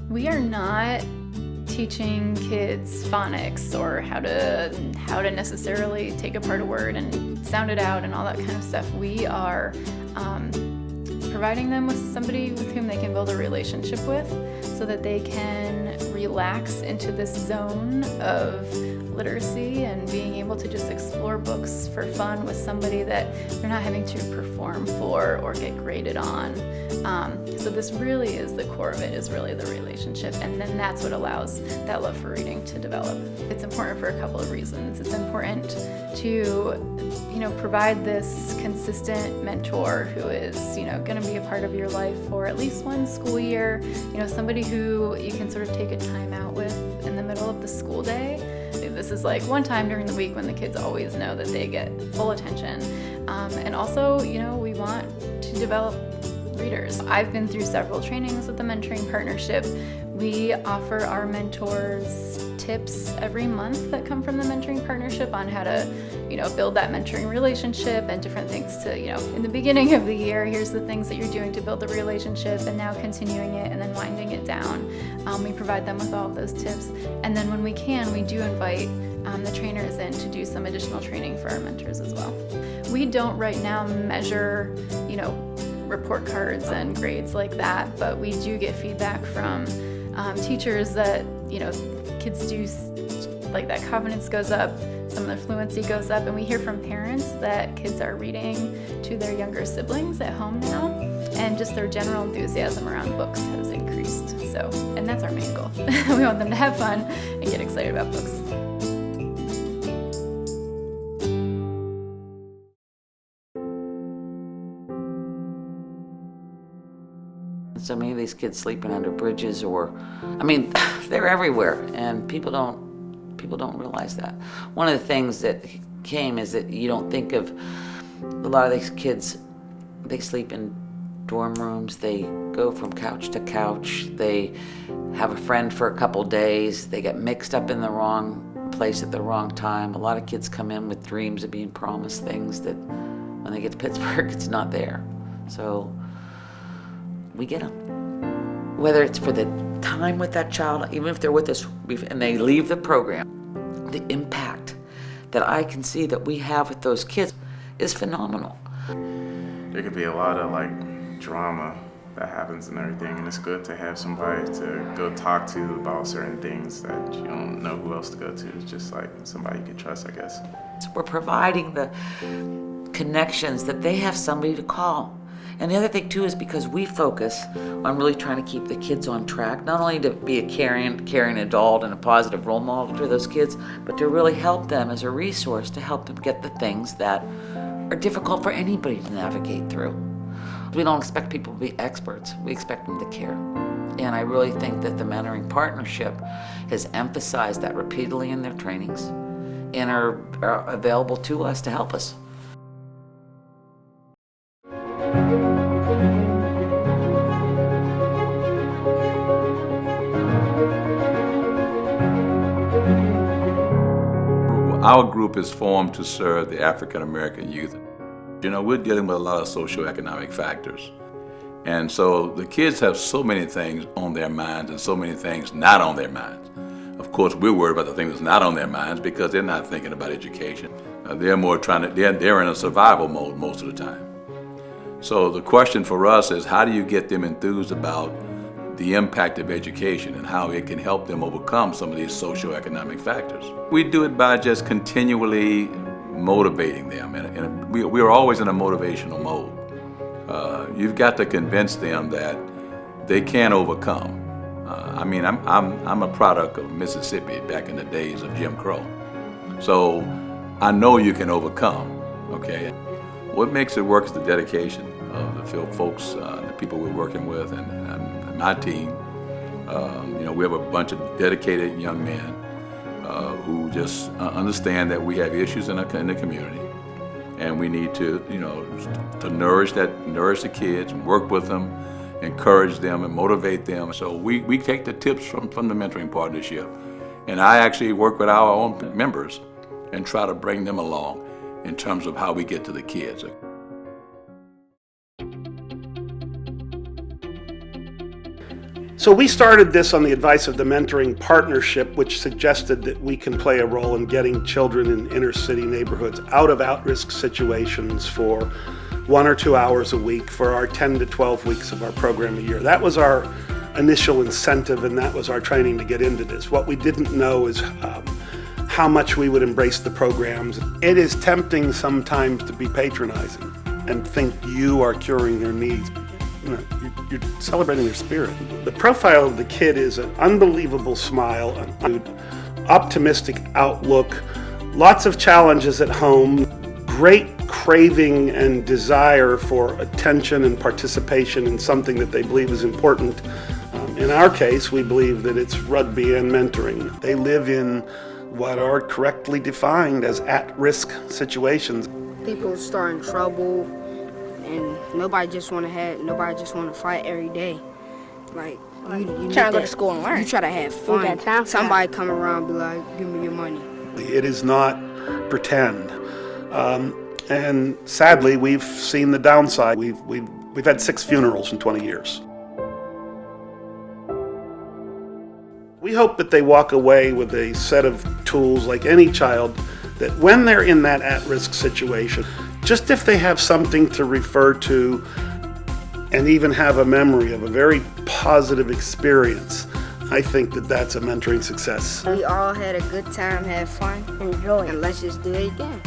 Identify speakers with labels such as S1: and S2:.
S1: We are not teaching kids phonics or how to necessarily take apart a word and sound it out and all that kind of stuff. We are providing them with somebody with whom they can build a relationship with so that they can relax into this zone of literacy and being able to just explore books for fun with somebody that they're not having to perform for or get graded on. So this really is the core of it, is really the relationship, and then that's what allows that love for reading to develop. It's important for a couple of reasons. It's important to, provide this consistent mentor who is, going to be a part of your life for at least one school year, somebody who you can sort of take a time out with in the middle of the school day. This is like one time during the week when the kids always know that they get full attention. And also, we want to develop readers. I've been through several trainings with the Mentoring Partnership. We offer our mentors tips every month that come from the Mentoring Partnership on how to, build that mentoring relationship and different things to, in the beginning of the year, here's the things that you're doing to build the relationship, and now continuing it and then winding it down. We provide them with all of those tips. And then when we can, we do invite the trainers in to do some additional training for our mentors as well. We don't right now measure, report cards and grades like that, but we do get feedback from teachers that, kids do, like that confidence goes up, some of their fluency goes up, and we hear from parents that kids are reading to their younger siblings at home now, and just their general enthusiasm around books has increased. So, and that's our main goal. We want them to have fun and get excited about books.
S2: So many of these kids sleeping under bridges, they're everywhere, and people don't realize that. One of the things that came is that you don't think of a lot of these kids. They sleep in dorm rooms. They go from couch to couch. They have a friend for a couple days. They get mixed up in the wrong place at the wrong time. A lot of kids come in with dreams of being promised things that when they get to Pittsburgh, it's not there. So we get them. Whether it's for the time with that child, even if they're with us and they leave the program, the impact that I can see that we have with those kids is phenomenal.
S3: There could be a lot of drama that happens and everything, and it's good to have somebody to go talk to about certain things that you don't know who else to go to. It's just like somebody you can trust, I guess.
S2: We're providing the connections that they have somebody to call. And the other thing too is because we focus on really trying to keep the kids on track, not only to be a caring adult and a positive role model to those kids, but to really help them as a resource to help them get the things that are difficult for anybody to navigate through. We don't expect people to be experts. We expect them to care. And I really think that the Mentoring Partnership has emphasized that repeatedly in their trainings and are available to us to help us.
S4: Our group is formed to serve the African American youth. We're dealing with a lot of socioeconomic factors. And so the kids have so many things on their minds and so many things not on their minds. Of course, we're worried about the things that's not on their minds because they're not thinking about education. They're more they're in a survival mode most of the time. So the question for us is, how do you get them enthused about the impact of education and how it can help them overcome some of these socioeconomic factors? We do it by just continually motivating them, and we are always in a motivational mode. You've got to convince them that they can overcome. I'm a product of Mississippi back in the days of Jim Crow, so I know you can overcome. Okay, what makes it work is the dedication of the folks, the people we're working with, and my team. We have a bunch of dedicated young men who just understand that we have issues in the community, and we need to, to nourish the kids, and work with them, encourage them, and motivate them. So we take the tips from the Mentoring Partnership, and I actually work with our own members and try to bring them along in terms of how we get to the kids.
S5: So we started this on the advice of the Mentoring Partnership, which suggested that we can play a role in getting children in inner city neighborhoods out of at-risk situations for 1 or 2 hours a week for our 10 to 12 weeks of our program a year. That was our initial incentive, and that was our training to get into this. What we didn't know is how much we would embrace the programs. It is tempting sometimes to be patronizing and think you are curing their needs. You know, you're celebrating their spirit. The profile of the kid is an unbelievable smile, an optimistic outlook, lots of challenges at home, great craving and desire for attention and participation in something that they believe is important. In our case, we believe that it's rugby and mentoring. They live in what are correctly defined as at-risk situations.
S6: People start in trouble, and nobody just want to fight every day. Like you
S7: trying to go to school and learn.
S6: You try to have
S7: We got time
S6: fun.
S7: for
S6: Somebody come around, be like, "Give me your money."
S5: It is not pretend. And sadly, we've seen the downside. We've had 6 funerals in 20 years. We hope that they walk away with a set of tools like any child, that when they're in that at-risk situation, just if they have something to refer to and even have a memory of a very positive experience, I think that that's a mentoring success.
S6: We all had a good time, had fun,
S7: Enjoy.
S6: and let's just do it again.